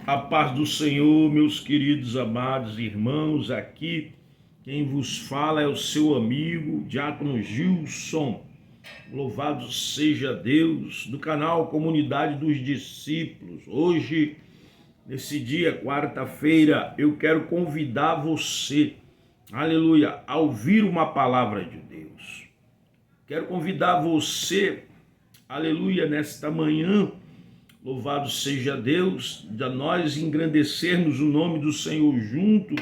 A paz do Senhor, meus queridos amados irmãos, aqui quem vos fala é o seu amigo, Diácono Gilson. Louvado seja Deus, do canal Comunidade dos Discípulos. Hoje, nesse dia, quarta-feira, eu quero convidar você, aleluia, a ouvir uma palavra de Deus. Quero convidar você, aleluia, nesta manhã, louvado seja Deus, de nós engrandecermos o nome do Senhor junto,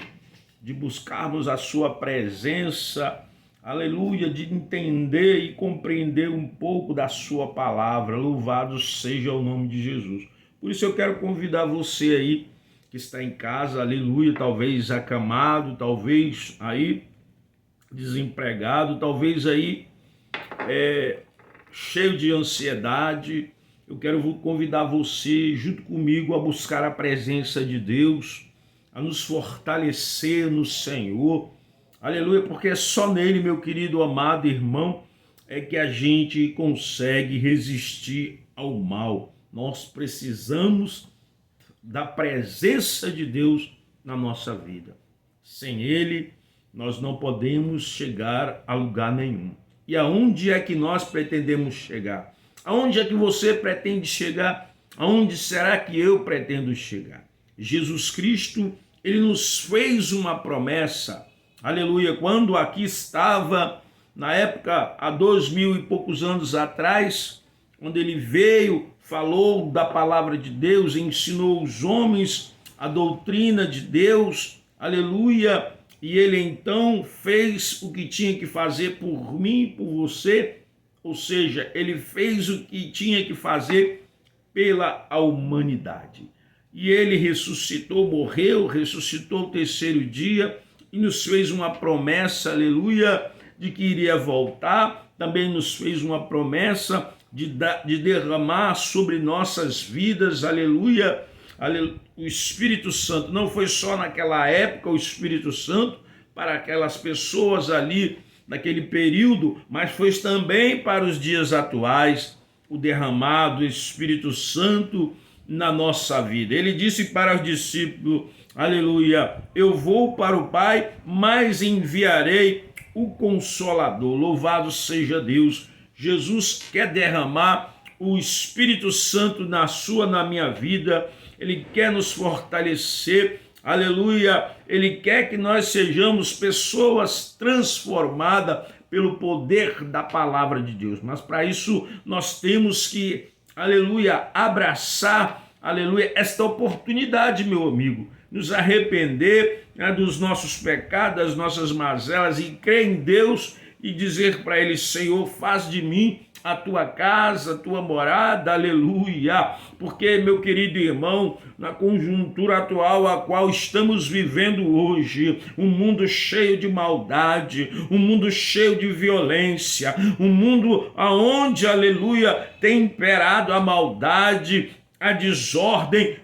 de buscarmos a sua presença, aleluia, de entender e compreender um pouco da sua palavra. Louvado seja o nome de Jesus. Por isso eu quero convidar você aí que está em casa, aleluia, talvez acamado, talvez aí desempregado, talvez aí cheio de ansiedade. Eu quero convidar você, junto comigo, a buscar a presença de Deus, a nos fortalecer no Senhor, aleluia, porque é só nele, meu querido amado irmão, é que a gente consegue resistir ao mal. Nós precisamos da presença de Deus na nossa vida. Sem ele, nós não podemos chegar a lugar nenhum. E aonde é que nós pretendemos chegar? Aonde é que você pretende chegar? Aonde será que eu pretendo chegar? Jesus Cristo, ele nos fez uma promessa, aleluia, quando aqui estava, na época, há 2000 e poucos anos atrás, quando ele veio, falou da palavra de Deus, ensinou os homens a doutrina de Deus, aleluia, e ele então fez o que tinha que fazer por mim e por você. Ou seja, ele fez o que tinha que fazer pela humanidade. E ele ressuscitou, morreu, ressuscitou o terceiro dia e nos fez uma promessa, aleluia, de que iria voltar. Também nos fez uma promessa de derramar sobre nossas vidas, aleluia, o Espírito Santo. Não foi só naquela época o Espírito Santo para aquelas pessoas ali, naquele período, mas foi também para os dias atuais, o derramado Espírito Santo na nossa vida. Ele disse para os discípulos, aleluia, eu vou para o Pai, mas enviarei o Consolador. Louvado seja Deus. Jesus quer derramar o Espírito Santo na minha vida. Ele quer nos fortalecer, aleluia, ele quer que nós sejamos pessoas transformadas pelo poder da palavra de Deus. Mas para isso nós temos que, aleluia, abraçar, aleluia, esta oportunidade, meu amigo, nos arrepender, né, dos nossos pecados, das nossas mazelas e crer em Deus e dizer para ele, Senhor, faz de mim a tua casa, a tua morada, aleluia, porque, meu querido irmão, na conjuntura atual a qual estamos vivendo hoje, um mundo cheio de maldade, um mundo cheio de violência, um mundo onde, aleluia, tem imperado a maldade, a desordem,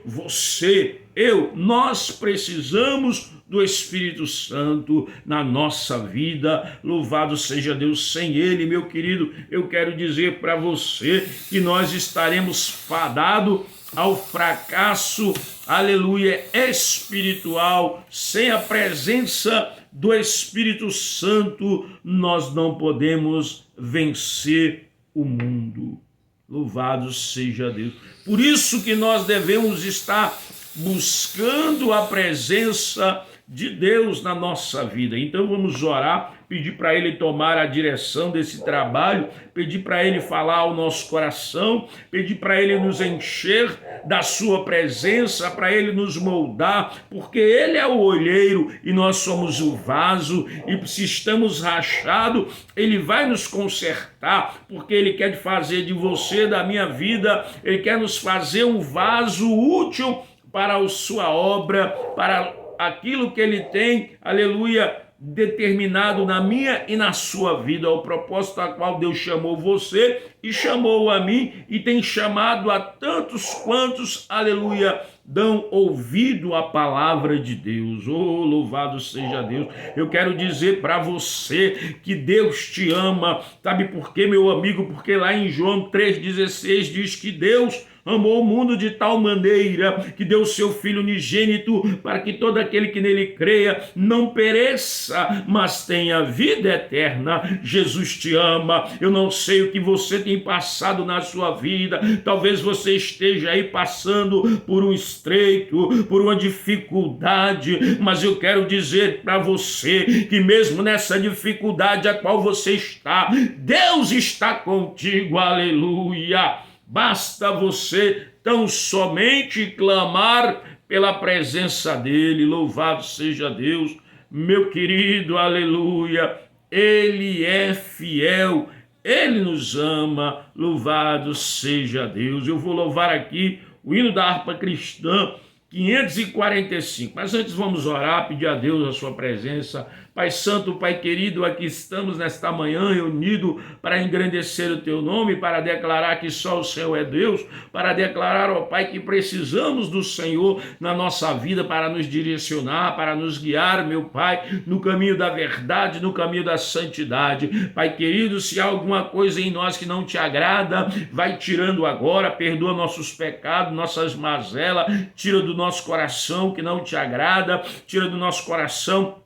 nós precisamos do Espírito Santo na nossa vida. Louvado seja Deus. Sem ele, meu querido, eu quero dizer para você que nós estaremos fadados ao fracasso, aleluia, espiritual. Sem a presença do Espírito Santo, nós não podemos vencer o mundo. Louvado seja Deus. Por isso que nós devemos estar buscando a presença de Deus na nossa vida. Então vamos orar, pedir para ele tomar a direção desse trabalho, pedir para ele falar ao nosso coração, pedir para ele nos encher da sua presença, para ele nos moldar, porque ele é o olheiro e nós somos o vaso, e se estamos rachados, ele vai nos consertar, porque ele quer fazer de você, da minha vida, ele quer nos fazer um vaso útil para a sua obra, para aquilo que ele tem, aleluia, determinado na minha e na sua vida, ao propósito a qual Deus chamou você e chamou a mim e tem chamado a tantos quantos, aleluia, dão ouvido à palavra de Deus. Oh, louvado seja Deus. Eu quero dizer para você que Deus te ama. Sabe por quê, meu amigo? Porque lá em João 3,16 diz que Deus amou o mundo de tal maneira que deu o seu Filho unigênito para que todo aquele que nele creia não pereça, mas tenha vida eterna. Jesus te ama. Eu não sei o que você tem passado na sua vida. Talvez você esteja aí passando por um estreito, por uma dificuldade, mas eu quero dizer para você que mesmo nessa dificuldade a qual você está, Deus está contigo. Aleluia. Basta você tão somente clamar pela presença dele. Louvado seja Deus, meu querido, aleluia. Ele é fiel, ele nos ama, louvado seja Deus. Eu vou louvar aqui o hino da harpa cristã 545, mas antes vamos orar, pedir a Deus a sua presença. Pai Santo, Pai querido, aqui estamos nesta manhã reunidos para engrandecer o Teu nome, para declarar que só o Senhor é Deus, para declarar, ó Pai, que precisamos do Senhor na nossa vida para nos direcionar, para nos guiar, meu Pai, no caminho da verdade, no caminho da santidade. Pai querido, se há alguma coisa em nós que não Te agrada, vai tirando agora, perdoa nossos pecados, nossas mazelas, tira do nosso coração que não Te agrada, tira do nosso coração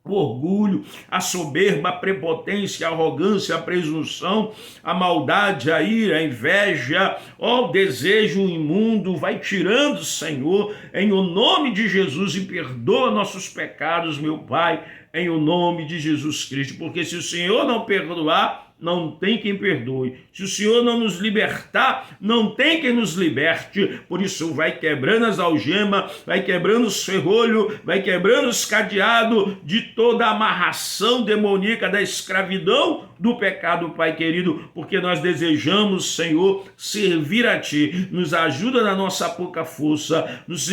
o orgulho, a soberba, a prepotência, a arrogância, a presunção, a maldade, a ira, a inveja, ó, o desejo imundo, vai tirando, Senhor, em o nome de Jesus, e perdoa nossos pecados, meu Pai, em o nome de Jesus Cristo, porque se o Senhor não perdoar, não tem quem perdoe. Se o Senhor não nos libertar, não tem quem nos liberte. Por isso vai quebrando as algemas, vai quebrando os ferrolhos, vai quebrando os cadeados de toda a amarração demoníaca da escravidão do pecado, Pai querido, porque nós desejamos, Senhor, servir a Ti. Nos ajuda na nossa pouca força, nos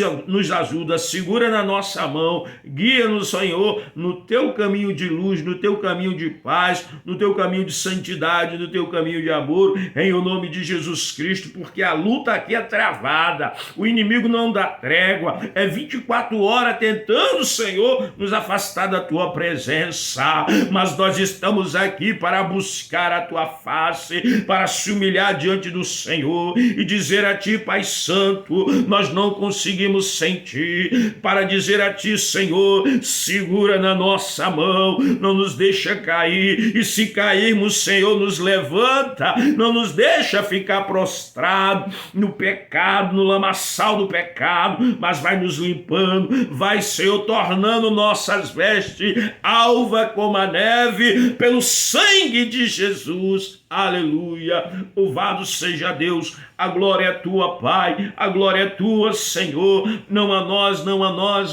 ajuda, segura na nossa mão, guia-nos, Senhor, no Teu caminho de luz, no Teu caminho de paz, no Teu caminho de santidade, no Teu caminho de amor, em o nome de Jesus Cristo, porque a luta aqui é travada, o inimigo não dá trégua, é 24 horas tentando, Senhor, nos afastar da Tua presença, mas nós estamos aqui para buscar a Tua face, para se humilhar diante do Senhor e dizer a Ti, Pai Santo, nós não conseguimos sem Ti, para dizer a Ti, Senhor, segura na nossa mão, não nos deixa cair, e se cairmos, Senhor, nos levanta, não nos deixa ficar prostrado no pecado, no lamaçal do pecado, mas vai nos limpando, vai, Senhor, tornando nossas vestes alva como a neve, pelo sangue de Jesus. Aleluia, louvado seja Deus, a glória é Tua, Pai, a glória é Tua, Senhor, não a nós,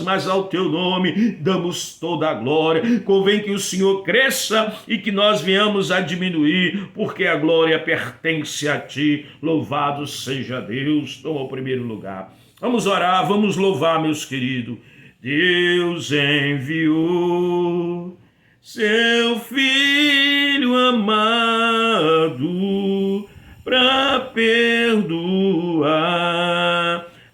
mas ao Teu nome damos toda a glória. Convém que o Senhor cresça e que nós venhamos a diminuir, porque a glória pertence a Ti. Louvado seja Deus. Toma o primeiro lugar. Vamos orar, vamos louvar, meus queridos. Deus enviou Seu Filho amado para perdoar,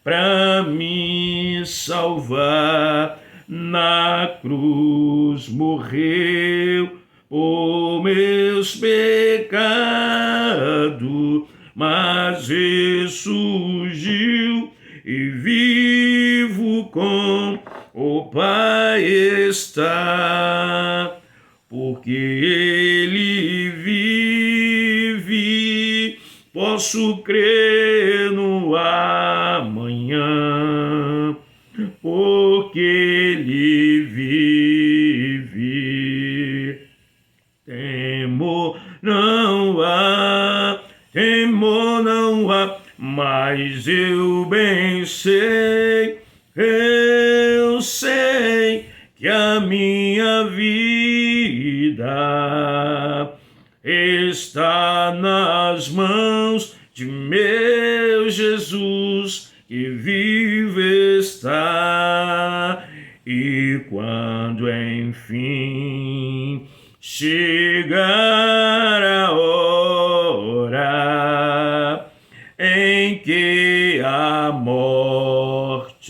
para me salvar. Na cruz morreu por meus pecados, mas ressurgiu e vivo com o Pai está, porque Ele vive, posso crer no amanhã, porque Ele vive. Temor não há, mas eu bem sei, eu sei que a minha vida está nas mãos de meu Jesus, que vive está. E quando enfim chegar a hora em que a morte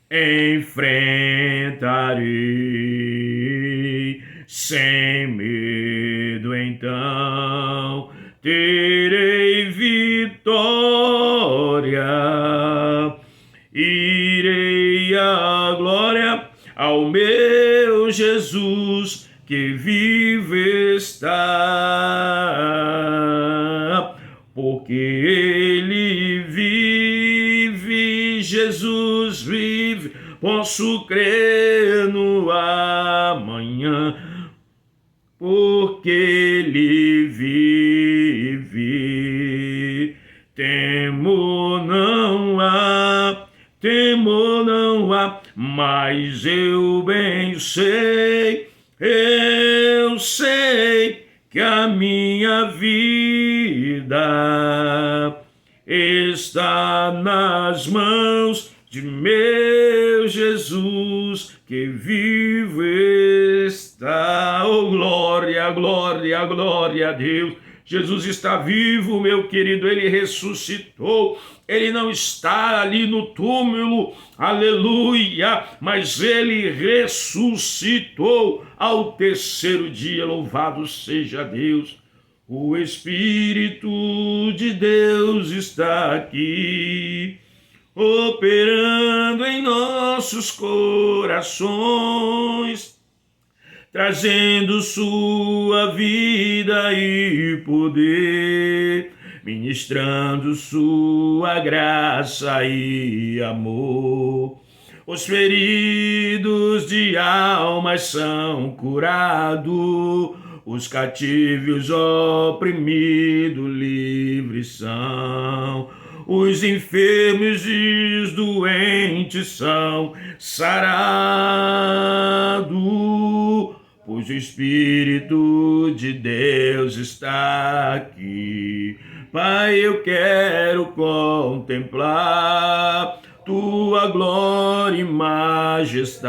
enfrentarei sem medo, então terei vitória glória. Irei à glória ao meu Jesus que vive está, porque ele vive, Jesus vive, posso crer no amanhã, porque ele vive. Temor não há, mas eu bem sei, eu sei que a minha vida está nas mãos de meu Jesus, que vive está. Oh, glória, glória, glória a Deus. Jesus está vivo, meu querido, ele ressuscitou, ele não está ali no túmulo, aleluia, mas ele ressuscitou ao terceiro dia, louvado seja Deus. O Espírito de Deus está aqui, operando em nossos corações, trazendo sua vida e poder, ministrando sua graça e amor. Os feridos de alma são curados, os cativos oprimidos livres são, os enfermos e os doentes são sarados, pois o Espírito de Deus está aqui. Pai, eu quero contemplar tua glória e majestade.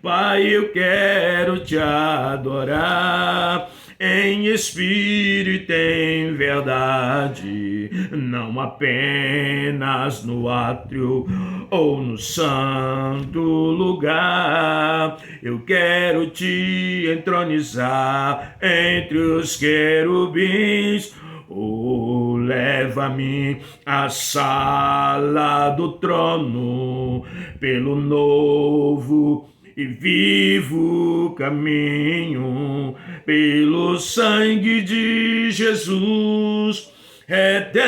Pai, eu quero te adorar em espírito e em verdade, não apenas no átrio ou no santo lugar. Eu quero te entronizar entre os querubins. Oh, leva-me à sala do trono, pelo novo e vivo caminho, pelo sangue de Jesus, eterno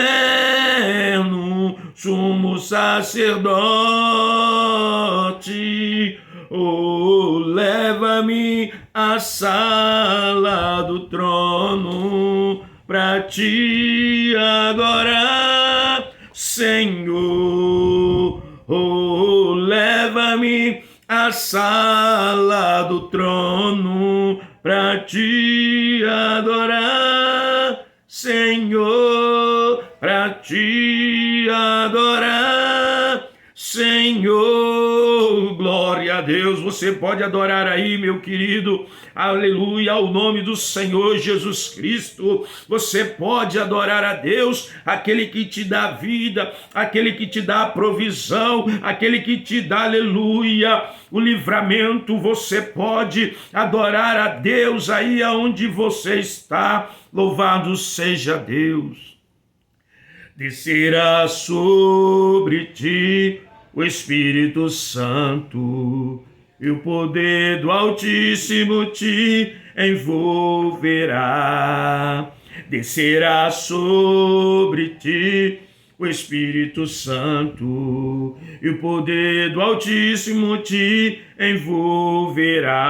sumo sacerdote. Oh, leva-me à sala do trono, pra te adorar, Senhor. Oh, leva-me à sala do trono, pra te adorar, Senhor, pra te adorar, Senhor. Glória a Deus. Você pode adorar aí, meu querido, aleluia, ao nome do Senhor Jesus Cristo. Você pode adorar a Deus, aquele que te dá vida, aquele que te dá a provisão, aquele que te dá, aleluia, o livramento. Você pode adorar a Deus aí aonde você está. Louvado seja Deus. Descerá sobre ti o Espírito Santo, e o poder do Altíssimo te envolverá. Descerá sobre ti o Espírito Santo, e o poder do Altíssimo te envolverá.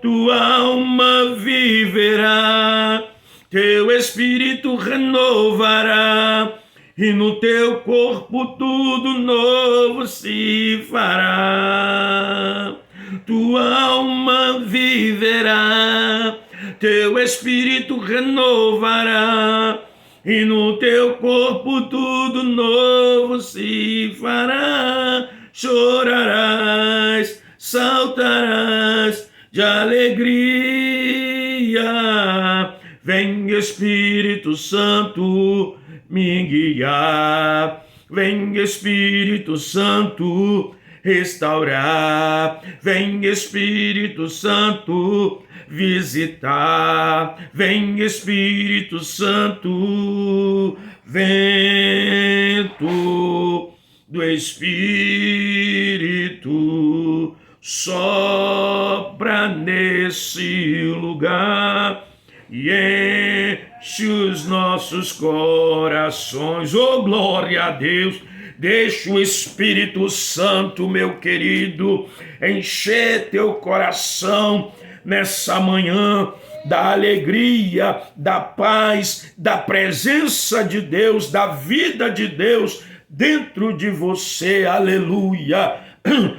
Tua alma viverá, teu espírito renovará, e no teu corpo tudo novo se fará. Tua alma viverá, teu espírito renovará, e no teu corpo tudo novo se fará. Chorarás, saltarás de alegria. Vem Espírito Santo me guiar, vem Espírito Santo restaurar, vem Espírito Santo visitar, vem Espírito Santo vento do Espírito sopra nesse lugar e enche os nossos corações. Oh, glória a Deus! Deixa o Espírito Santo, meu querido, encher teu coração nessa manhã da alegria, da paz, da presença de Deus, da vida de Deus dentro de você. Aleluia!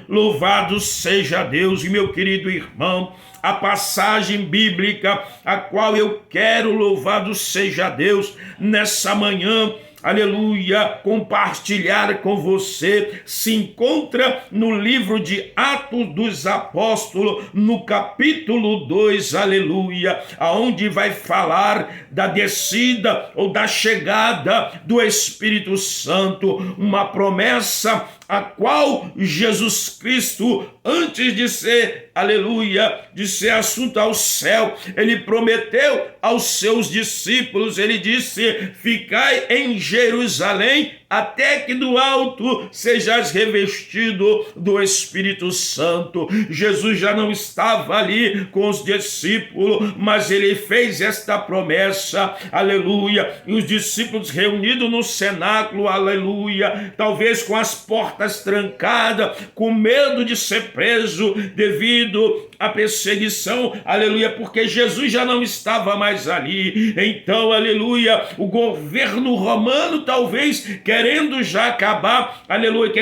Louvado seja Deus. E meu querido irmão, a passagem bíblica a qual eu quero, louvado seja Deus, nessa manhã, aleluia, compartilhar com você, se encontra no livro de Atos dos Apóstolos, no capítulo 2, aleluia, aonde vai falar da descida ou da chegada do Espírito Santo, uma promessa a qual Jesus Cristo, antes de ser, aleluia, de ser assunto ao céu, ele prometeu aos seus discípulos, ele disse: ficai em Jerusalém, até que do alto sejais revestido do Espírito Santo. Jesus já não estava ali com os discípulos, mas ele fez esta promessa, aleluia, e os discípulos reunidos no cenáculo, aleluia, talvez com as portas trancadas, com medo de ser preso devido à perseguição, aleluia, porque Jesus já não estava mais ali. Então, aleluia, o governo romano talvez querendo já acabar, aleluia, que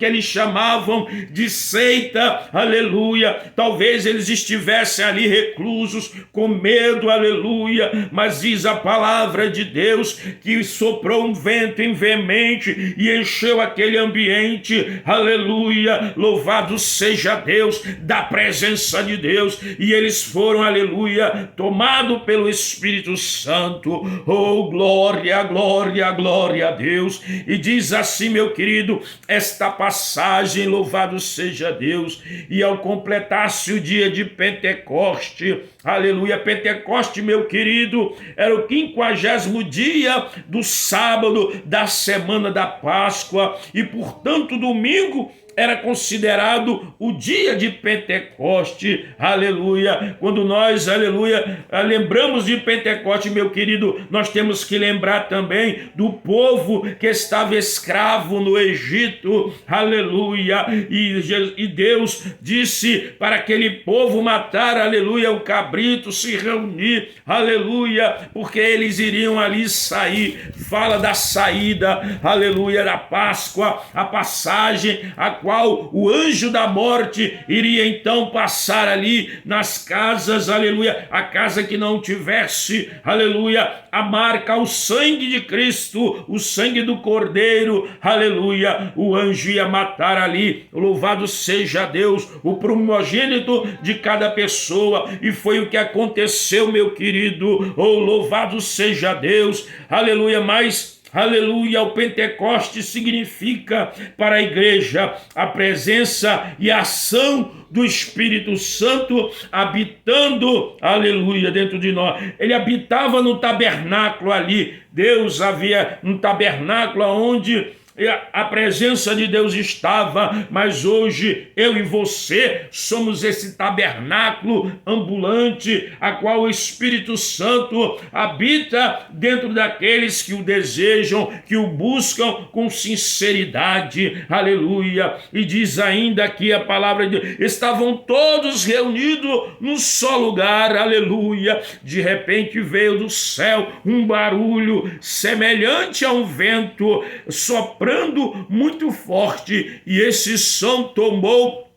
eles chamavam de seita, aleluia, talvez eles estivessem ali reclusos, com medo, aleluia, mas diz a palavra de Deus que soprou um vento veemente e encheu aquele ambiente, aleluia, louvado seja Deus, da presença de Deus, e eles foram, aleluia, tomados pelo Espírito Santo. Oh, glória, glória, glória a Deus. E diz assim, meu querido, esta passagem, louvado seja Deus, e ao completar-se o dia de Pentecoste, aleluia, Pentecoste, meu querido, era o 50º dia do sábado da semana da Páscoa, e portanto domingo era considerado o dia de Pentecoste, aleluia. Quando nós, aleluia, lembramos de Pentecoste, meu querido, nós temos que lembrar também do povo que estava escravo no Egito, aleluia, e Deus disse para aquele povo matar, aleluia, o cabrito, se reunir, aleluia, porque eles iriam ali sair. Fala da saída, aleluia, da Páscoa, a passagem a qual o anjo da morte iria então passar ali nas casas, aleluia, a casa que não tivesse, aleluia, a marca, o sangue de Cristo, o sangue do Cordeiro, aleluia, o anjo ia matar ali, louvado seja Deus, o primogênito de cada pessoa, e foi o que aconteceu, meu querido. Oh, louvado seja Deus, aleluia. Mas aleluia, o Pentecoste significa para a igreja a presença e a ação do Espírito Santo habitando, aleluia, dentro de nós. Ele habitava no tabernáculo ali. Deus havia um tabernáculo onde a presença de Deus estava, mas hoje eu e você somos esse tabernáculo ambulante, a qual o Espírito Santo habita dentro daqueles que o desejam, que o buscam com sinceridade, aleluia. E diz ainda aqui a palavra de Deus: estavam todos reunidos num só lugar, aleluia. De repente veio do céu um barulho semelhante a um vento soprando muito forte, e esse som tomou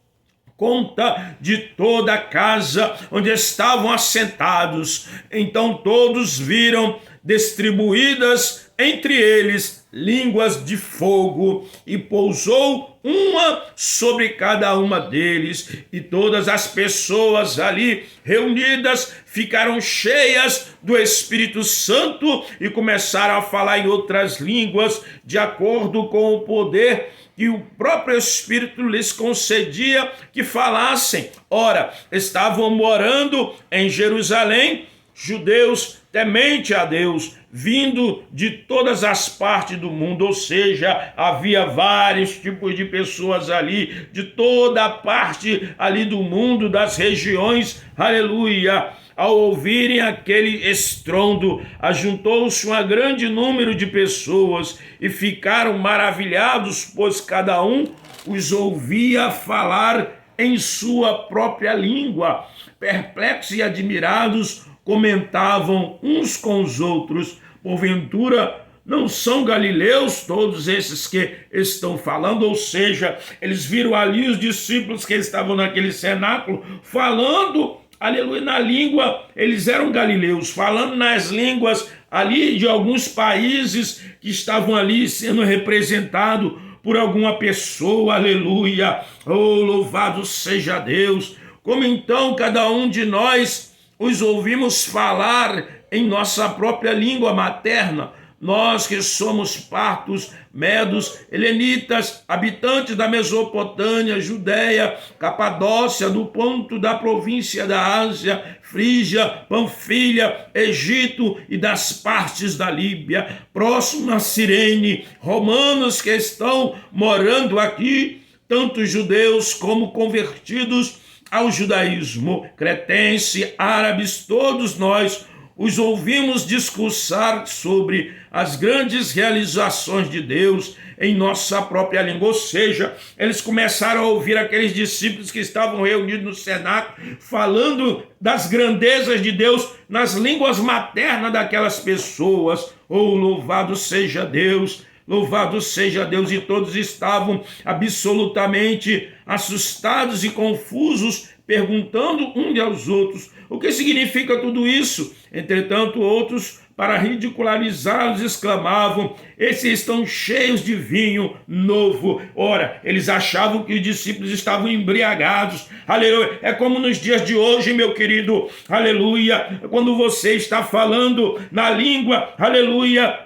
conta de toda a casa onde estavam assentados. Então todos viram distribuídas entre eles línguas de fogo, e pousou uma sobre cada uma deles, e todas as pessoas ali reunidas ficaram cheias do Espírito Santo e começaram a falar em outras línguas, de acordo com o poder que o próprio Espírito lhes concedia que falassem. Ora, estavam morando em Jerusalém judeus temente a Deus, vindo de todas as partes do mundo, ou seja, havia vários tipos de pessoas ali, de toda a parte ali do mundo, das regiões, aleluia. Ao ouvirem aquele estrondo, ajuntou-se um grande número de pessoas e ficaram maravilhados, pois cada um os ouvia falar em sua própria língua. Perplexos e admirados, comentavam uns com os outros: porventura não são galileus todos esses que estão falando? Ou seja, eles viram ali os discípulos que estavam naquele cenáculo falando, aleluia, na língua, eles eram galileus, falando nas línguas ali de alguns países que estavam ali sendo representados por alguma pessoa, aleluia. Oh, louvado seja Deus! Como então cada um de nós os ouvimos falar em nossa própria língua materna, nós que somos partos, medos, helenitas, habitantes da Mesopotâmia, Judéia, Capadócia, do ponto da província da Ásia, Frígia, Panfilha, Egito e das partes da Líbia, próximo a Cirene, romanos que estão morando aqui, tanto judeus como convertidos ao judaísmo, cretense, árabes, todos nós os ouvimos discursar sobre as grandes realizações de Deus em nossa própria língua. Ou seja, eles começaram a ouvir aqueles discípulos que estavam reunidos no cenáculo, falando das grandezas de Deus nas línguas maternas daquelas pessoas. Oh, louvado seja Deus! Louvado seja Deus! E todos estavam absolutamente assustados e confusos, perguntando uns aos outros: o que significa tudo isso? Entretanto, outros, para ridicularizá-los, exclamavam: esses estão cheios de vinho novo. Ora, eles achavam que os discípulos estavam embriagados. Aleluia. É como nos dias de hoje, meu querido, aleluia, quando você está falando na língua, aleluia,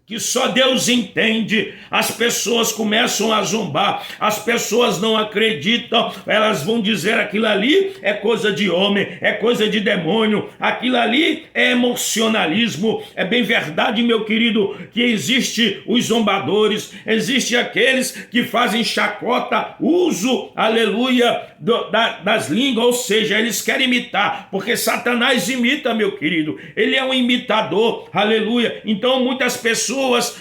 que só Deus entende, as pessoas começam a zombar, as pessoas não acreditam, elas vão dizer: aquilo ali é coisa de homem, é coisa de demônio, aquilo ali é emocionalismo. É bem verdade, meu querido, que existe os zombadores, existe aqueles que fazem chacota, uso, aleluia, das línguas, ou seja, eles querem imitar, porque Satanás imita, meu querido, ele é um imitador, aleluia. Então muitas pessoas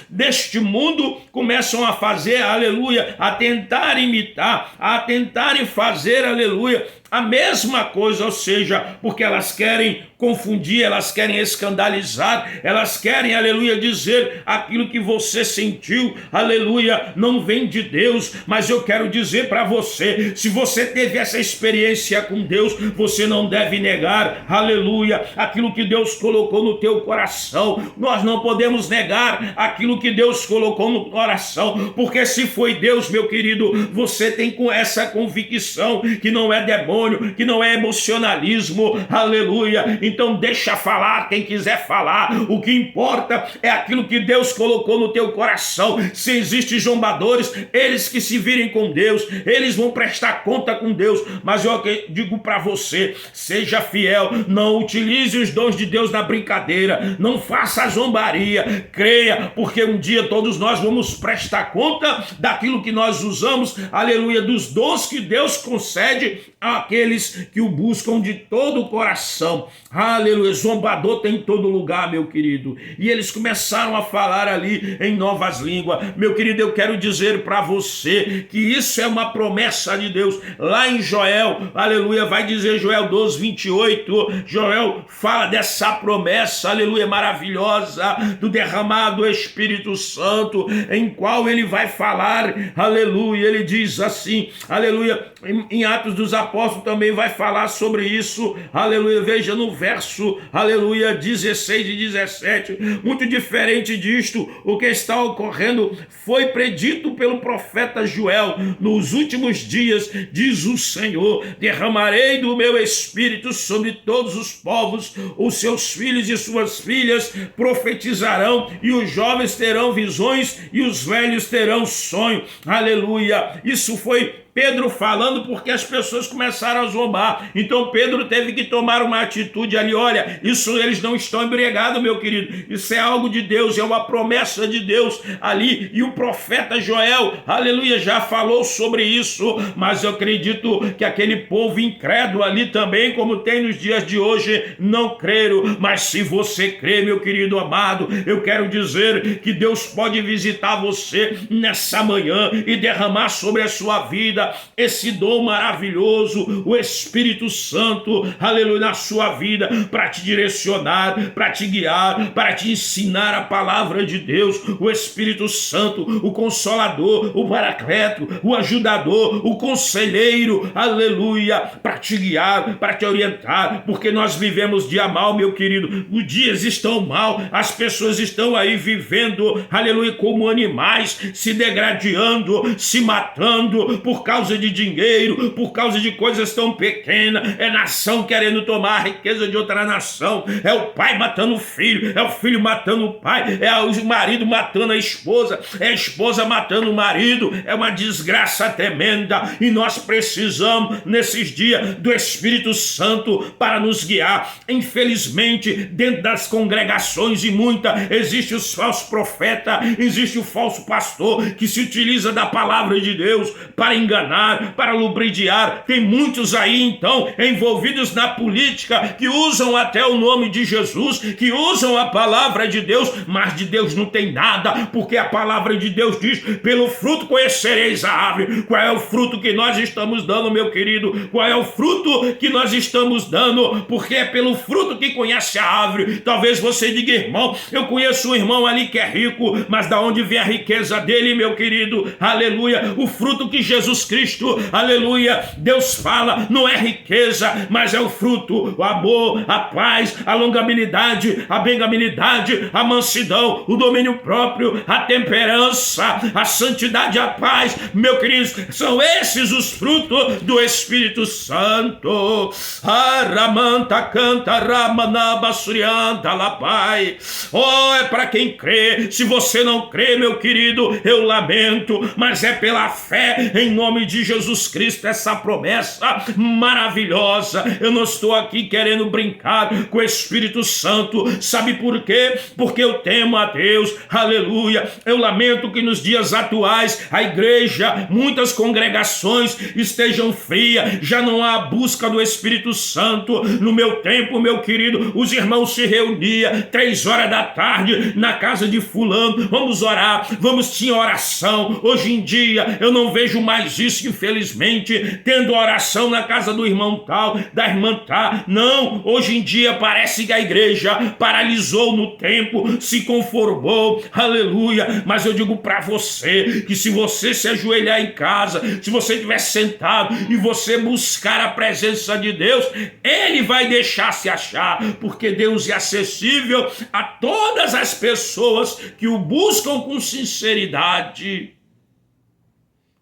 deste mundo começam a fazer, aleluia, a tentar imitar, a tentarem fazer, aleluia, a mesma coisa, ou seja, porque elas querem confundir, elas querem escandalizar, elas querem, aleluia, dizer aquilo que você sentiu, aleluia, não vem de Deus. Mas eu quero dizer para você, se você teve essa experiência com Deus, você não deve negar, aleluia, aquilo que Deus colocou no teu coração. Nós não podemos negar aquilo que Deus colocou no coração, porque se foi Deus, meu querido, você tem com essa convicção que não é demônio, que não é emocionalismo, aleluia. Então deixa falar quem quiser falar, o que importa é aquilo que Deus colocou no teu coração. Se existem zombadores, eles que se virem com Deus, eles vão prestar conta com Deus. Mas eu digo para você, seja fiel, não utilize os dons de Deus na brincadeira, não faça zombaria, creia, porque um dia todos nós vamos prestar conta daquilo que nós usamos, aleluia, dos dons que Deus concede àqueles que o buscam de todo o coração. Aleluia, zombador tem em todo lugar, meu querido. E eles começaram a falar ali em novas línguas. Meu querido, eu quero dizer para você que isso é uma promessa de Deus. Lá em Joel, aleluia, vai dizer Joel 12, 28, Joel fala dessa promessa, aleluia, maravilhosa, do derramado Espírito Santo, em qual ele vai falar, aleluia, ele diz assim, aleluia, em Atos dos Apóstolos também vai falar sobre isso, aleluia, veja no verso, aleluia, 16 e 17, muito diferente disto, o que está ocorrendo foi predito pelo profeta Joel: nos últimos dias, diz o Senhor, derramarei do meu Espírito sobre todos os povos, os seus filhos e suas filhas profetizarão, e os jovens terão visões, e os velhos terão sonho, aleluia. Isso foi Pedro falando, porque as pessoas começaram começaram a zombar. Então Pedro teve que tomar uma atitude ali. Olha, isso eles não estão embriagados, meu querido. Isso é algo de Deus, é uma promessa de Deus ali. E o profeta Joel, aleluia, já falou sobre isso. Mas eu acredito que aquele povo incrédulo ali também, como tem nos dias de hoje, não creram. Mas se você crê, meu querido amado, eu quero dizer que Deus pode visitar você nessa manhã e derramar sobre a sua vida esse dom maravilhoso, o Espírito Santo, aleluia, na sua vida, para te direcionar, para te guiar, para te ensinar a palavra de Deus. O Espírito Santo, o Consolador, o Paracleto, o Ajudador, o Conselheiro, aleluia, para te guiar, para te orientar, porque nós vivemos dia mal, meu querido. Os dias estão mal, as pessoas estão aí vivendo, aleluia, como animais, se degradando, se matando por causa de dinheiro, por causa de coisas tão pequenas. É nação querendo tomar a riqueza de outra nação, é o pai matando o filho, é o filho matando o pai, é o marido matando a esposa, é a esposa matando o marido. É uma desgraça tremenda e nós precisamos nesses dias do Espírito Santo para nos guiar. Infelizmente, dentro das congregações e muita, existe os falsos profetas, existe o falso pastor que se utiliza da palavra de Deus para enganar, para lubridiar. Tem muitos aí então envolvidos na política que usam até o nome de Jesus, que usam a palavra de Deus, mas de Deus não tem nada, porque a palavra de Deus diz: pelo fruto conhecereis a árvore. Qual é o fruto que nós estamos dando, meu querido? Qual é o fruto que nós estamos dando? Porque é pelo fruto que conhece a árvore. Talvez você diga: irmão, eu conheço um irmão ali que é rico, mas da onde vem a riqueza dele, meu querido? Aleluia. O fruto que Jesus Cristo, aleluia, Deus fala, não é riqueza, mas é o fruto, o amor, a paz, a longanimidade, a benignidade, a mansidão, o domínio próprio, a temperança, a santidade, a paz. Meu querido, são esses os frutos do Espírito Santo. Aramanta canta ramanaba surianta la pai. Oh, é para quem crê. Se você não crê, meu querido, eu lamento, mas é pela fé em nome de Jesus Cristo essa promessa maravilhosa. Eu não estou aqui querendo brincar com o Espírito Santo. Sabe por quê? Porque eu temo a Deus. Aleluia. Eu lamento que nos dias atuais a igreja, muitas congregações estejam frias, já não há a busca do Espírito Santo. No meu tempo, meu querido, os irmãos se reuniam 3 horas da tarde na casa de fulano, vamos orar, tinha oração. Hoje em dia eu não vejo mais isso, infelizmente, tendo oração na casa do irmão tal, da irmã tal. Não, hoje em dia parece que a igreja paralisou no tempo, se conformou, aleluia. Mas eu digo para você que se você se ajoelhar em casa, se você estiver sentado e você buscar a presença de Deus, Ele vai deixar se achar, porque Deus é acessível a todas as pessoas que o buscam com sinceridade.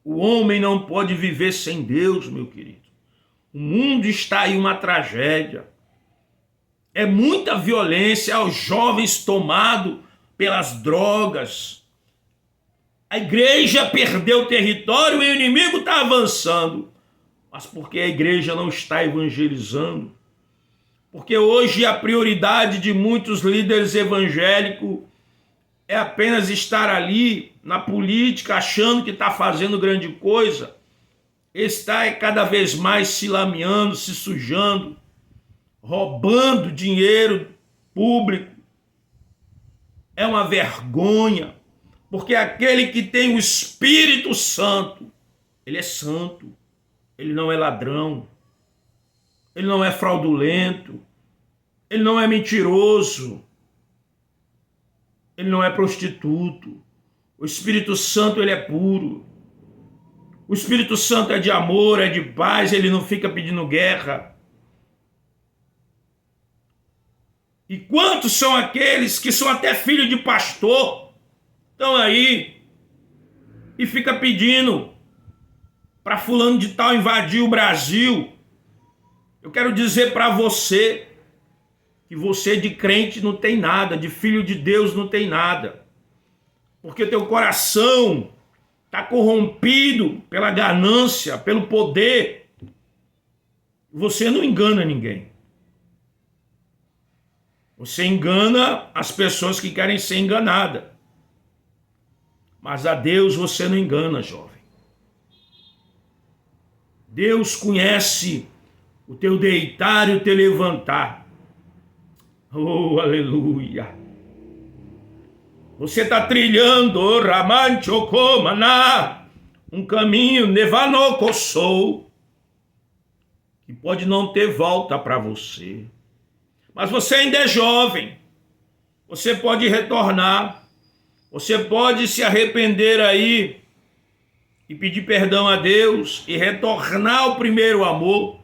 O homem não pode viver sem Deus, meu querido. O mundo está aí uma tragédia. É muita violência aos jovens tomados pelas drogas. A igreja perdeu território e o inimigo está avançando. Mas porque a igreja não está evangelizando? Porque hoje a prioridade de muitos líderes evangélicos é apenas estar ali na política, achando que está fazendo grande coisa. Está cada vez mais se lameando, se sujando, roubando dinheiro público. É uma vergonha, porque aquele que tem o Espírito Santo, ele é santo, ele não é ladrão, ele não é fraudulento, ele não é mentiroso, ele não é prostituto. O Espírito Santo, ele é puro. O Espírito Santo é de amor, é de paz, ele não fica pedindo guerra. E quantos são aqueles que são até filho de pastor, estão aí e fica pedindo para fulano de tal invadir o Brasil? Eu quero dizer para você que você de crente não tem nada, de filho de Deus não tem nada, porque teu coração está corrompido pela ganância, pelo poder. Você não engana ninguém. Você engana as pessoas que querem ser enganadas. Mas a Deus você não engana, jovem. Deus conhece o teu deitar e o teu levantar. Oh, aleluia. Você está trilhando um caminho nevanocossou, que pode não ter volta para você. Mas você ainda é jovem. Você pode retornar. Você pode se arrepender aí e pedir perdão a Deus e retornar ao primeiro amor.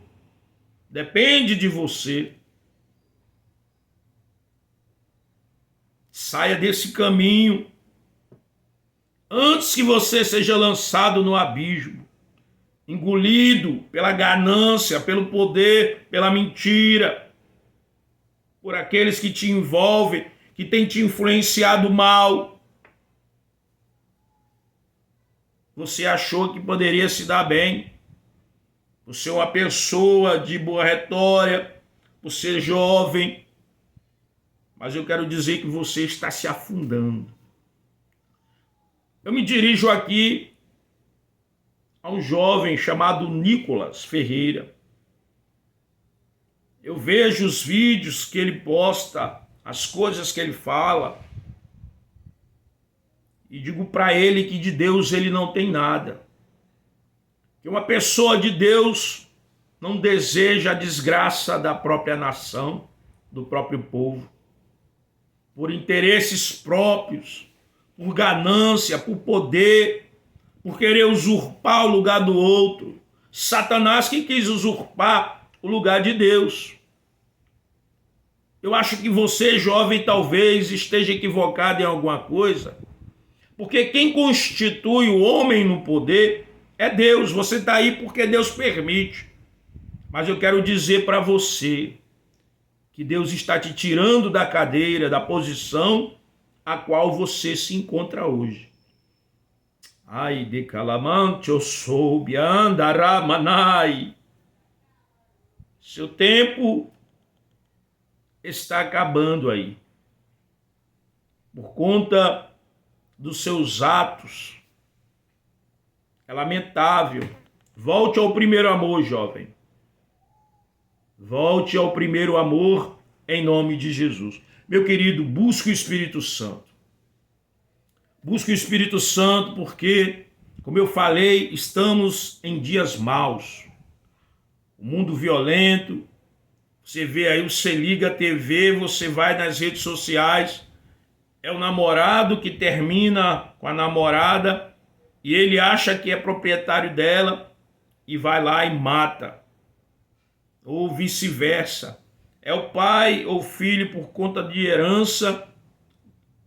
Depende de você. Saia desse caminho antes que você seja lançado no abismo, engolido pela ganância, pelo poder, pela mentira, por aqueles que te envolvem, que têm te influenciado mal. Você achou que poderia se dar bem, por ser uma pessoa de boa retória, por ser jovem, mas eu quero dizer que você está se afundando. Eu me dirijo aqui a um jovem chamado Nicolas Ferreira. Eu vejo os vídeos que ele posta, as coisas que ele fala, e digo para ele que de Deus ele não tem nada. Que uma pessoa de Deus não deseja a desgraça da própria nação, do próprio povo. Por interesses próprios, por ganância, por poder, por querer usurpar o lugar do outro. Satanás que quis usurpar o lugar de Deus. Eu acho que você, jovem, talvez esteja equivocado em alguma coisa, porque quem constitui o homem no poder é Deus. Você está aí porque Deus permite. Mas eu quero dizer para você que Deus está te tirando da cadeira, da posição a qual você se encontra hoje. Ai de calamante, eu soube, andaramanai. Seu tempo está acabando aí. Por conta dos seus atos. É lamentável. Volte ao primeiro amor, jovem. Volte ao primeiro amor em nome de Jesus. Meu querido, busque o Espírito Santo. Busque o Espírito Santo porque, como eu falei, estamos em dias maus. O mundo violento. Você vê aí, você liga a TV, você vai nas redes sociais. É o namorado que termina com a namorada e ele acha que é proprietário dela e vai lá e mata. Ou vice-versa. É o pai ou filho por conta de herança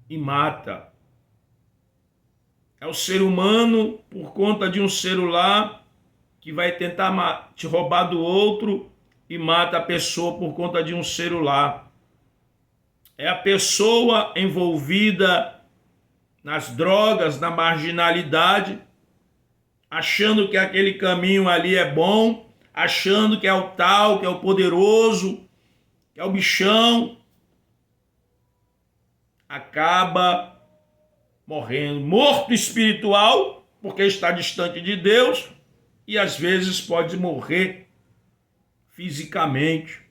e mata. É o ser humano por conta de um celular que vai tentar te roubar do outro e mata a pessoa por conta de um celular. É a pessoa envolvida nas drogas, na marginalidade, achando que aquele caminho ali é bom, achando que é o tal, que é o poderoso, que é o bichão, acaba morrendo, morto espiritual, porque está distante de Deus, e às vezes pode morrer fisicamente.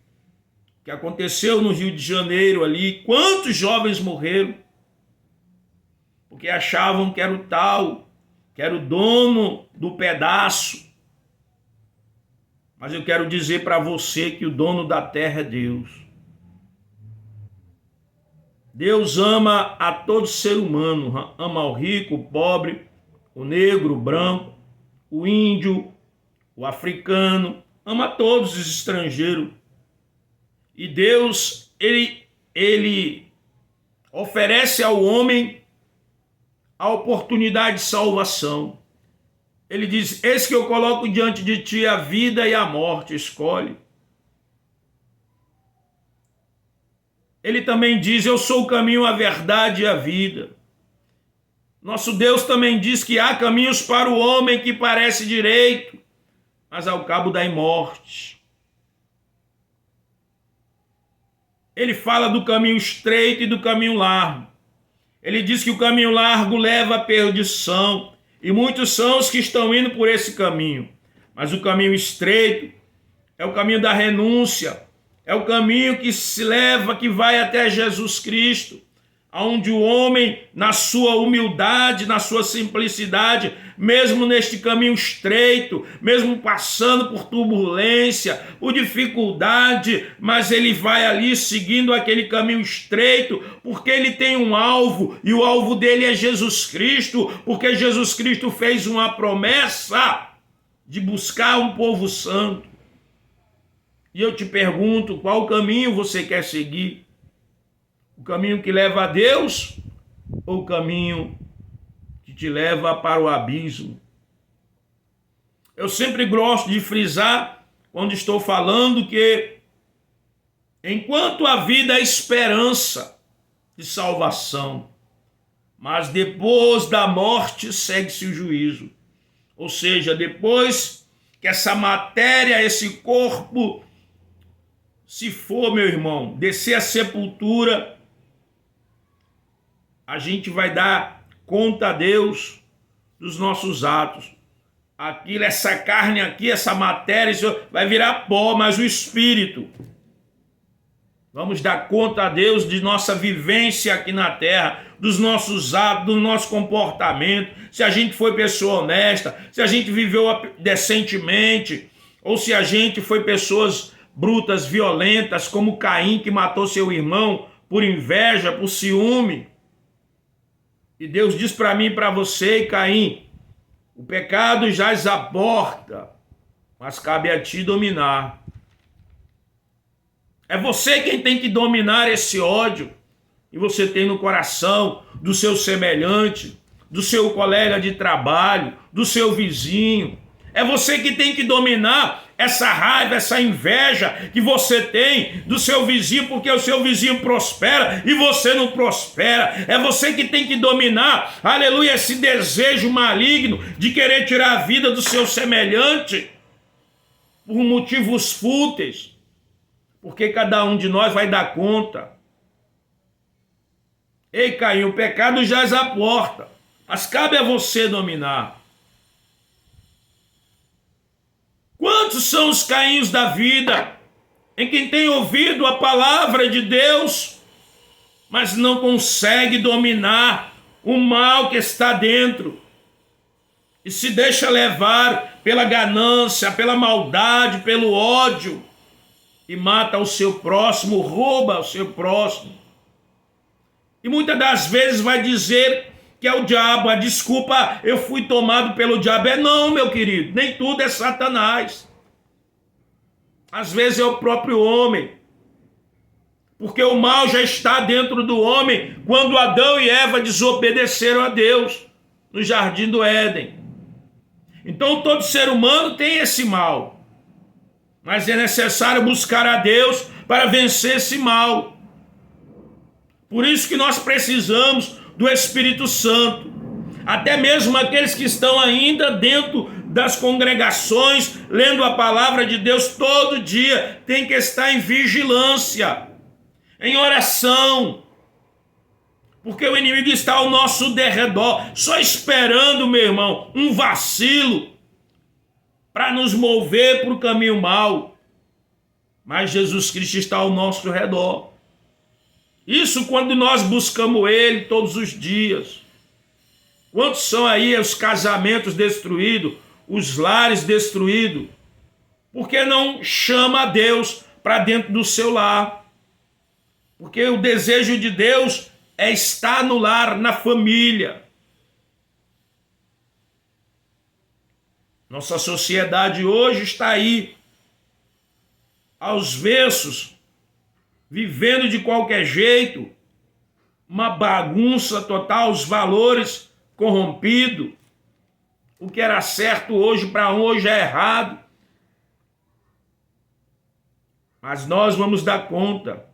O que aconteceu no Rio de Janeiro ali, quantos jovens morreram? Porque achavam que era o tal, que era o dono do pedaço. Mas eu quero dizer para você que o dono da terra é Deus. Deus ama a todo ser humano, ama o rico, o pobre, o negro, o branco, o índio, o africano, ama todos os estrangeiros. E Deus, ele oferece ao homem a oportunidade de salvação. Ele diz, eis que eu coloco diante de ti a vida e a morte, escolhe. Ele também diz, eu sou o caminho, a verdade e a vida. Nosso Deus também diz que há caminhos para o homem que parece direito, mas ao cabo dá em morte. ele fala do caminho estreito e do caminho largo. Ele diz que o caminho largo leva à perdição, e muitos são os que estão indo por esse caminho. Mas o caminho estreito é o caminho da renúncia, é o caminho que se leva, que vai até Jesus Cristo, onde o homem, na sua humildade, na sua simplicidade, mesmo neste caminho estreito, mesmo passando por turbulência, por dificuldade, mas ele vai ali seguindo aquele caminho estreito, porque ele tem um alvo, e o alvo dele é Jesus Cristo, porque Jesus Cristo fez uma promessa de buscar um povo santo. E eu te pergunto, qual caminho você quer seguir? O caminho que leva a Deus ou o caminho que te leva para o abismo? Eu sempre gosto de frisar, quando estou falando, que enquanto a vida é esperança de salvação, mas depois da morte segue-se o juízo. Ou seja, depois que essa matéria, esse corpo, se for, meu irmão, descer a sepultura, a gente vai dar conta a Deus dos nossos atos. Aquilo, essa carne aqui, essa matéria, isso vai virar pó, mas o espírito. Vamos dar conta a Deus de nossa vivência aqui na terra, dos nossos atos, do nosso comportamento, se a gente foi pessoa honesta, se a gente viveu decentemente, ou se a gente foi pessoas brutas, violentas, como Caim, que matou seu irmão por inveja, por ciúme. E Deus diz para mim e para você, Caim, o pecado jaz à porta, mas cabe a ti dominar. É você quem tem que dominar esse ódio que você tem no coração do seu semelhante, do seu colega de trabalho, do seu vizinho. É você que tem que dominar essa raiva, essa inveja que você tem do seu vizinho, porque o seu vizinho prospera e você não prospera. É você que tem que dominar, aleluia, esse desejo maligno de querer tirar a vida do seu semelhante por motivos fúteis, porque cada um de nós vai dar conta. Ei, Caim, o pecado jaz à porta, mas cabe a você dominar. Quantos são os Cainhos da vida em quem tem ouvido a palavra de Deus, mas não consegue dominar o mal que está dentro e se deixa levar pela ganância, pela maldade, pelo ódio e mata o seu próximo, rouba o seu próximo. E muitas das vezes vai dizer que é o diabo, a desculpa, eu fui tomado pelo diabo. Não, meu querido, nem tudo é Satanás. Às vezes é o próprio homem. Porque o mal já está dentro do homem quando Adão e Eva desobedeceram a Deus no jardim do Éden. Então todo ser humano tem esse mal. Mas é necessário buscar a Deus para vencer esse mal. Por isso que nós precisamos do Espírito Santo. Até mesmo aqueles que estão ainda dentro das congregações, lendo a palavra de Deus todo dia, tem que estar em vigilância, em oração, porque o inimigo está ao nosso derredor, só esperando, meu irmão, um vacilo para nos mover para o caminho mau. Mas Jesus Cristo está ao nosso redor. Isso quando nós buscamos Ele todos os dias. Quantos são aí os casamentos destruídos, os lares destruídos? Porque não chama a Deus para dentro do seu lar. Porque o desejo de Deus é estar no lar, na família. Nossa sociedade hoje está aí, aos versos, vivendo de qualquer jeito, uma bagunça total, os valores corrompidos. O que era certo hoje para hoje é errado. Mas nós vamos dar conta.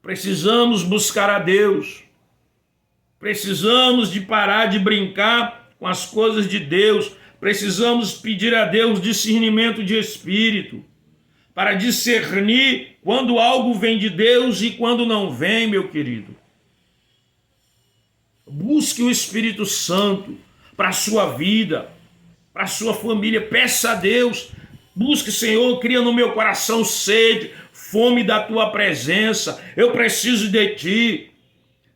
Precisamos buscar a Deus. Precisamos de parar de brincar com as coisas de Deus. Precisamos pedir a Deus discernimento de espírito, para discernir quando algo vem de Deus e quando não vem, meu querido. Busque o Espírito Santo para a sua vida, para a sua família. Peça a Deus. Busque, Senhor, cria no meu coração sede, fome da tua presença. Eu preciso de ti.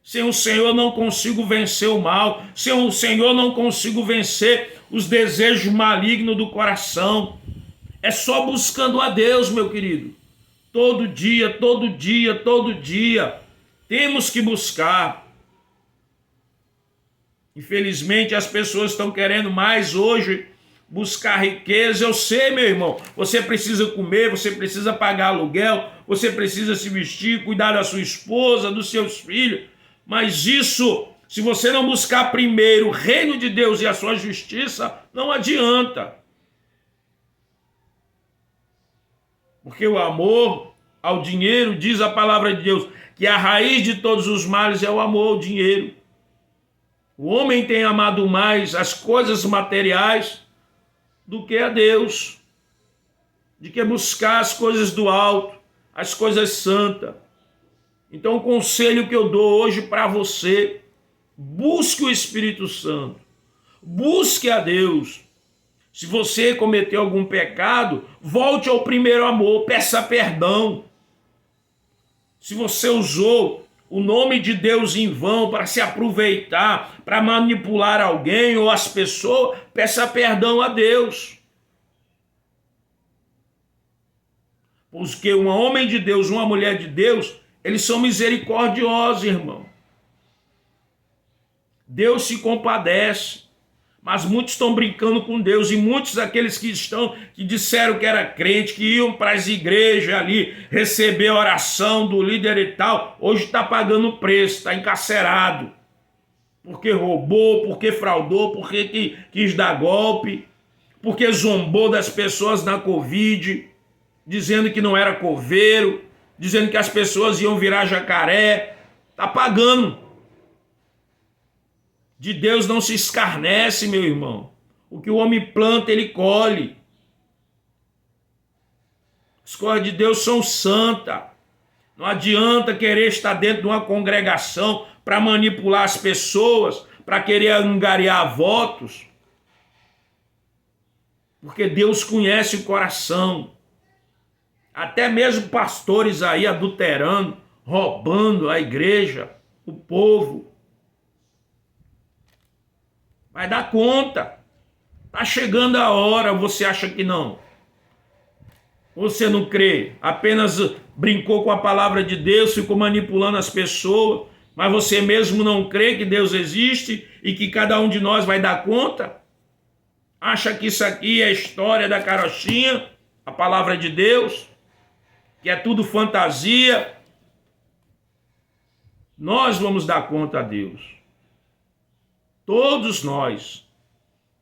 Sem o Senhor eu não consigo vencer o mal. Sem o Senhor eu não consigo vencer os desejos malignos do coração. É só buscando a Deus, meu querido. Todo dia, todo dia, todo dia. Temos que buscar. Infelizmente as pessoas estão querendo mais hoje buscar riqueza. Eu sei, meu irmão, você precisa comer, você precisa pagar aluguel, você precisa se vestir, cuidar da sua esposa, dos seus filhos. Mas isso, se você não buscar primeiro o reino de Deus e a sua justiça, não adianta. Porque o amor ao dinheiro, diz a palavra de Deus, que a raiz de todos os males é o amor ao dinheiro. O homem tem amado mais as coisas materiais do que a Deus, de que buscar as coisas do alto, as coisas santas. Então o conselho que eu dou hoje para você, busque o Espírito Santo, busque a Deus. Se você cometeu algum pecado, volte ao primeiro amor, peça perdão. Se você usou o nome de Deus em vão para se aproveitar, para manipular alguém ou as pessoas, peça perdão a Deus. Porque um homem de Deus, uma mulher de Deus, eles são misericordiosos, irmão. Deus se compadece. Mas muitos estão brincando com Deus, e muitos daqueles que disseram que era crente, que iam para as igrejas ali, receber a oração do líder e tal, hoje está pagando preço, está encarcerado. Porque roubou, porque fraudou, porque quis dar golpe, porque zombou das pessoas na Covid, dizendo que não era coveiro, dizendo que as pessoas iam virar jacaré, está pagando. De Deus não se escarnece, meu irmão. O que o homem planta, ele colhe. As coisas de Deus são santas. Não adianta querer estar dentro de uma congregação para manipular as pessoas, para querer angariar votos. Porque Deus conhece o coração. Até mesmo pastores aí adulterando, roubando a igreja, o povo. Vai dar conta. Está chegando a hora, você acha que não? Você não crê? Apenas brincou com a palavra de Deus, ficou manipulando as pessoas, mas você mesmo não crê que Deus existe e que cada um de nós vai dar conta? Acha que isso aqui é a história da carochinha, a palavra de Deus, que é tudo fantasia? Nós vamos dar conta a Deus. Todos nós,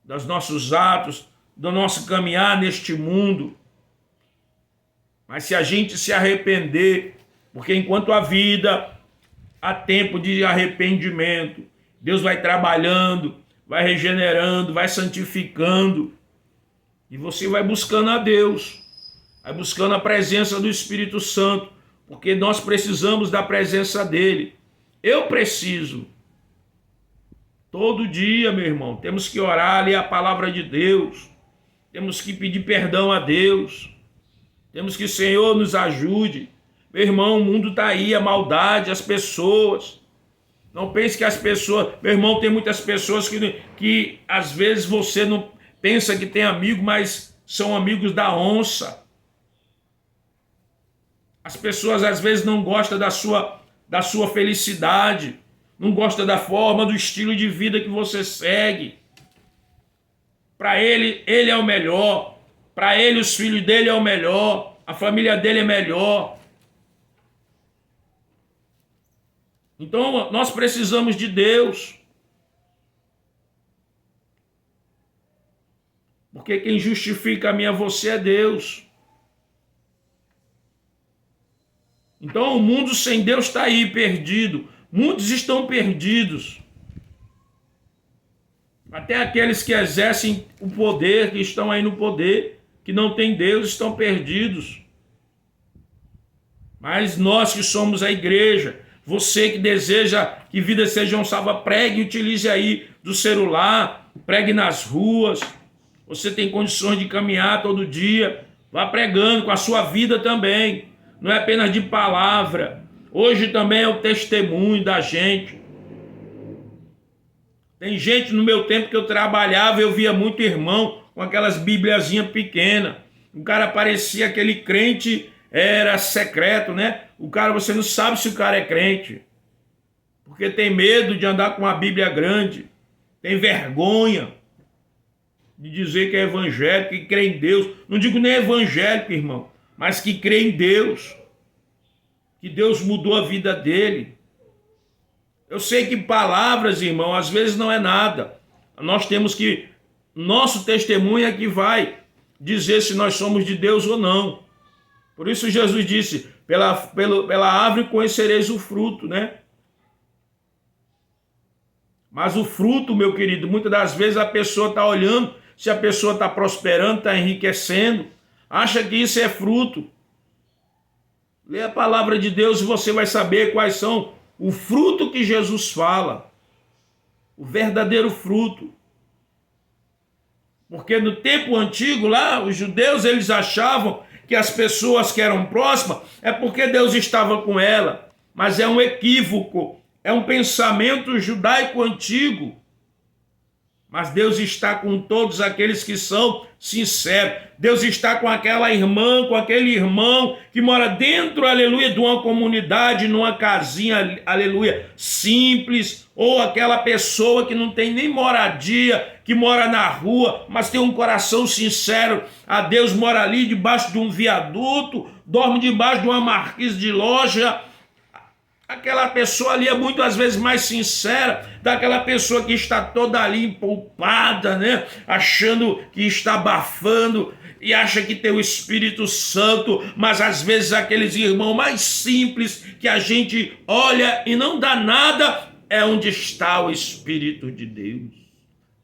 dos nossos atos, do nosso caminhar neste mundo. Mas se a gente se arrepender, porque enquanto há vida, há tempo de arrependimento, Deus vai trabalhando, vai regenerando, vai santificando, e você vai buscando a Deus, vai buscando a presença do Espírito Santo, porque nós precisamos da presença dele. Eu preciso. Todo dia, meu irmão, temos que orar, ler a palavra de Deus, temos que pedir perdão a Deus, temos que o Senhor nos ajude. Meu irmão, o mundo está aí, a maldade, as pessoas. Não pense que as pessoas... Meu irmão, tem muitas pessoas que às vezes você não pensa que tem amigo, mas são amigos da onça. As pessoas às vezes não gostam da sua felicidade, não gosta da forma, do estilo de vida que você segue. Para ele é o melhor. Para ele, os filhos dele é o melhor. A família dele é melhor. Então, nós precisamos de Deus. Porque quem justifica a mim e a você é Deus. Então, o mundo sem Deus está aí, perdido. Muitos estão perdidos. Até aqueles que exercem o poder, que estão aí no poder, que não tem Deus, estão perdidos. Mas nós que somos a igreja, você que deseja que vidas sejam salvas, pregue, utilize aí do celular, pregue nas ruas. Você tem condições de caminhar todo dia, vá pregando com a sua vida também. Não é apenas de palavra. Hoje também é o testemunho da gente. Tem gente no meu tempo que eu trabalhava, eu via muito irmão com aquelas bibliazinhas pequenas. O cara parecia aquele crente, era secreto, né? O cara, você não sabe se o cara é crente. Porque tem medo de andar com uma Bíblia grande. Tem vergonha de dizer que é evangélico, que crê em Deus. Não digo nem evangélico, irmão, mas que crê em Deus. Que Deus mudou a vida dele. Eu sei que palavras, irmão, às vezes não é nada. Nós temos que... Nosso testemunho é que vai dizer se nós somos de Deus ou não. Por isso Jesus disse, pela árvore conhecereis o fruto, né? Mas o fruto, meu querido, muitas das vezes a pessoa está olhando, se a pessoa está prosperando, está enriquecendo, acha que isso é fruto. Lê a palavra de Deus e você vai saber quais são o fruto que Jesus fala. O verdadeiro fruto. Porque no tempo antigo lá, os judeus, eles achavam que as pessoas que eram próximas é porque Deus estava com ela. Mas é um equívoco, é um pensamento judaico antigo. Mas Deus está com todos aqueles que são sinceros. Deus está com aquela irmã, com aquele irmão que mora dentro, aleluia, de uma comunidade, numa casinha, aleluia, simples, ou aquela pessoa que não tem nem moradia, que mora na rua, mas tem um coração sincero a Deus, mora ali debaixo de um viaduto, dorme debaixo de uma marquise de loja. Aquela pessoa ali é muitas vezes mais sincera daquela pessoa que está toda ali empolpada, né? Achando que está abafando e acha que tem o Espírito Santo, mas às vezes aqueles irmãos mais simples que a gente olha e não dá nada, é onde está o Espírito de Deus.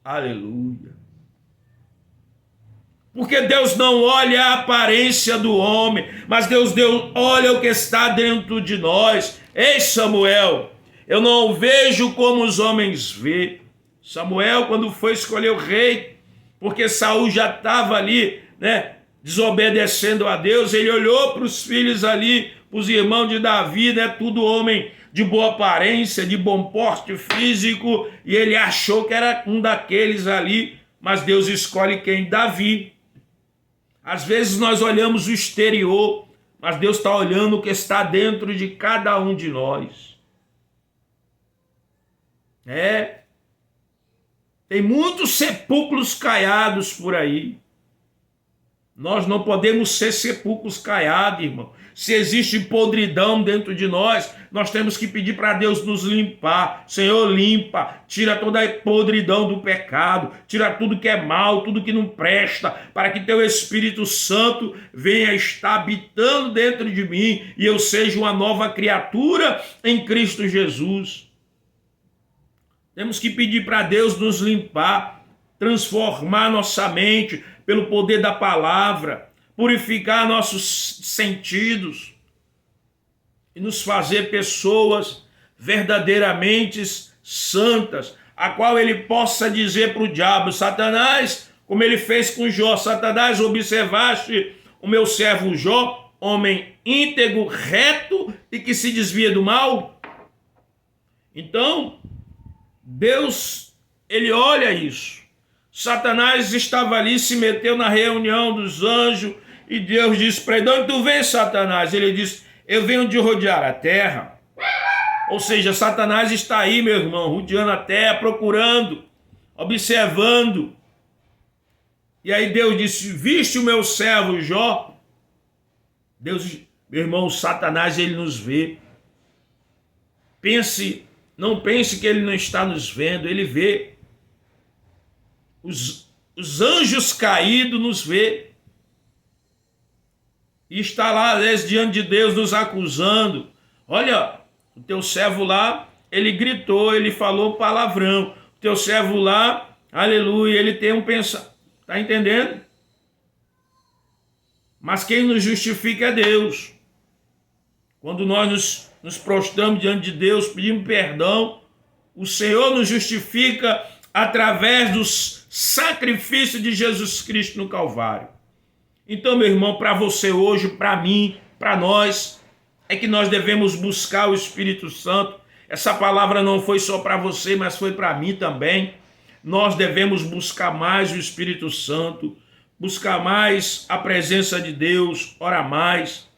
Aleluia. Porque Deus não olha a aparência do homem, mas Deus olha o que está dentro de nós. Ei, Samuel, eu não vejo como os homens vê. Samuel, quando foi escolher o rei, porque Saul já estava ali, né, desobedecendo a Deus, ele olhou para os filhos ali, para os irmãos de Davi, né, tudo homem de boa aparência, de bom porte físico, e ele achou que era um daqueles ali, mas Deus escolhe quem? Davi. Às vezes nós olhamos o exterior, mas Deus está olhando o que está dentro de cada um de nós. Tem muitos sepulcros caiados por aí. Nós não podemos ser sepulcros caiados, irmão. Se existe podridão dentro de nós, nós temos que pedir para Deus nos limpar. Senhor, limpa, tira toda a podridão do pecado, tira tudo que é mal, tudo que não presta, para que teu Espírito Santo venha estar habitando dentro de mim e eu seja uma nova criatura em Cristo Jesus. Temos que pedir para Deus nos limpar, transformar nossa mente pelo poder da palavra, purificar nossos sentidos e nos fazer pessoas verdadeiramente santas, a qual ele possa dizer para o diabo: Satanás, como ele fez com Jó, Satanás, observaste o meu servo Jó, homem íntegro, reto e que se desvia do mal? Então, Deus, ele olha isso. Satanás estava ali, se meteu na reunião dos anjos e Deus disse para ele: de onde tu vem, Satanás? Ele disse: eu venho de rodear a terra. Ou seja, Satanás está aí, meu irmão, rodeando a terra, procurando, observando. E aí Deus disse: viste o meu servo Jó? Deus, meu irmão, Satanás, ele nos vê. Não pense que ele não está nos vendo, ele vê. Os anjos caídos nos vê. E está lá, às vezes, diante de Deus, nos acusando. Olha, o teu servo lá, ele gritou, ele falou palavrão. O teu servo lá, aleluia, ele tem um pensamento. Está entendendo? Mas quem nos justifica é Deus. Quando nós nos prostramos diante de Deus, pedimos perdão, o Senhor nos justifica através do sacrifício de Jesus Cristo no Calvário. Então, meu irmão, para você hoje, para mim, para nós, é que nós devemos buscar o Espírito Santo. Essa palavra não foi só para você, mas foi para mim também. Nós devemos buscar mais o Espírito Santo, buscar mais a presença de Deus, orar mais.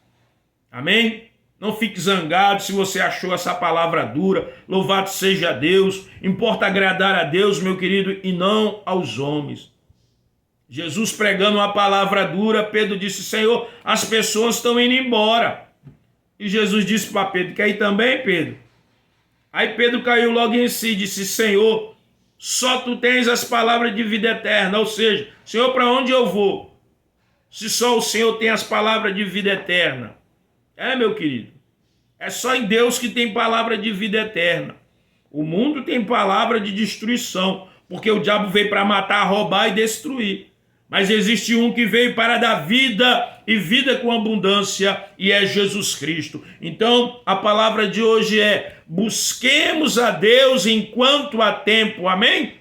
Amém? Não fique zangado se você achou essa palavra dura. Louvado seja Deus. Importa agradar a Deus, meu querido, e não aos homens. Jesus pregando uma palavra dura, Pedro disse: Senhor, as pessoas estão indo embora. E Jesus disse para Pedro: quer ir também, Pedro? Aí Pedro caiu logo em si e disse: Senhor, só tu tens as palavras de vida eterna. Ou seja, Senhor, para onde eu vou? Se só o Senhor tem as palavras de vida eterna. Meu querido, é só em Deus que tem palavra de vida eterna. O mundo tem palavra de destruição, porque o diabo veio para matar, roubar e destruir. Mas existe um que veio para dar vida e vida com abundância, e é Jesus Cristo. Então, a palavra de hoje é: busquemos a Deus enquanto há tempo. Amém?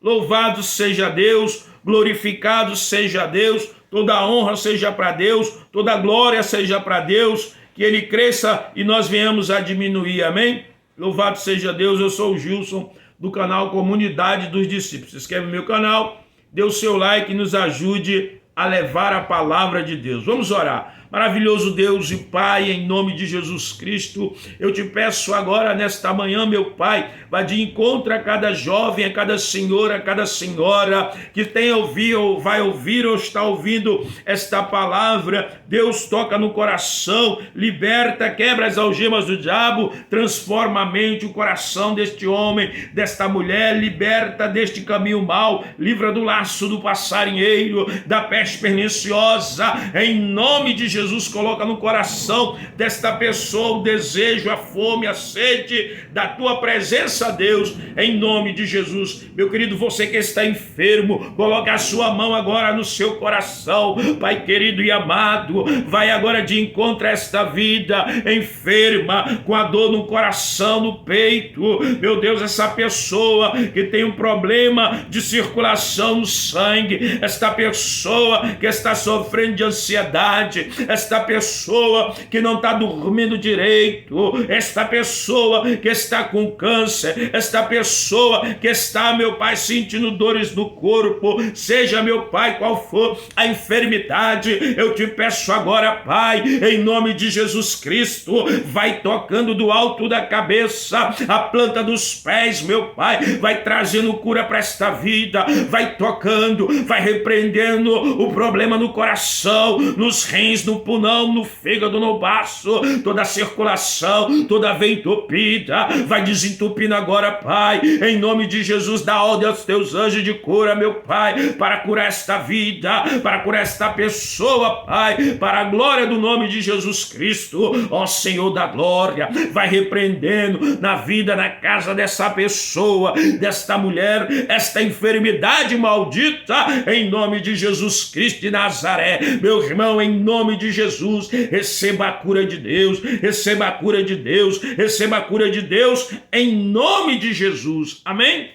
Louvado seja Deus, glorificado seja Deus, toda a honra seja para Deus, toda a glória seja para Deus, que Ele cresça e nós venhamos a diminuir. Amém? Louvado seja Deus. Eu sou o Gilson, do canal Comunidade dos Discípulos. Se inscreve no meu canal, dê o seu like e nos ajude a levar a palavra de Deus. Vamos orar. Maravilhoso Deus e Pai, em nome de Jesus Cristo, eu te peço agora, nesta manhã, meu Pai, vá de encontro a cada jovem, a cada senhora que tem ouvido, ou vai ouvir ou está ouvindo esta palavra. Deus, toca no coração, liberta, quebra as algemas do diabo, transforma a mente, o coração deste homem, desta mulher, liberta deste caminho mau, livra do laço do passarinheiro, da peste perniciosa, em nome de Jesus. Coloca no coração desta pessoa o desejo, a fome, a sede da tua presença, Deus, em nome de Jesus. Meu querido, você que está enfermo, coloque a sua mão agora no seu coração, Pai querido e amado, vai agora de encontro a esta vida enferma, com a dor no coração, no peito. Meu Deus, essa pessoa que tem um problema de circulação no sangue, esta pessoa que está sofrendo de ansiedade, esta pessoa que não está dormindo direito, esta pessoa que está com câncer, esta pessoa que está, meu Pai, sentindo dores no corpo, seja, meu Pai, qual for a enfermidade, eu te peço agora, Pai, em nome de Jesus Cristo, vai tocando do alto da cabeça, a planta dos pés, meu Pai, vai trazendo cura para esta vida, vai tocando, vai repreendendo o problema no coração, nos rins, no pulmão, no fígado, no baço, toda a circulação, toda a veia entupida, vai desentupindo agora, Pai, em nome de Jesus. Dá ordem aos teus anjos de cura, meu Pai, para curar esta vida, para curar esta pessoa, Pai, para a glória do nome de Jesus Cristo. Ó Senhor da glória, vai repreendendo na vida, na casa dessa pessoa, desta mulher, esta enfermidade maldita, em nome de Jesus Cristo de Nazaré. Meu irmão, em nome de Jesus, receba a cura de Deus, receba a cura de Deus, receba a cura de Deus, em nome de Jesus. Amém?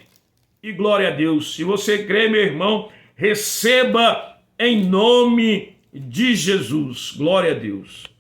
E glória a Deus. Se você crê, meu irmão, receba em nome de Jesus. Glória a Deus.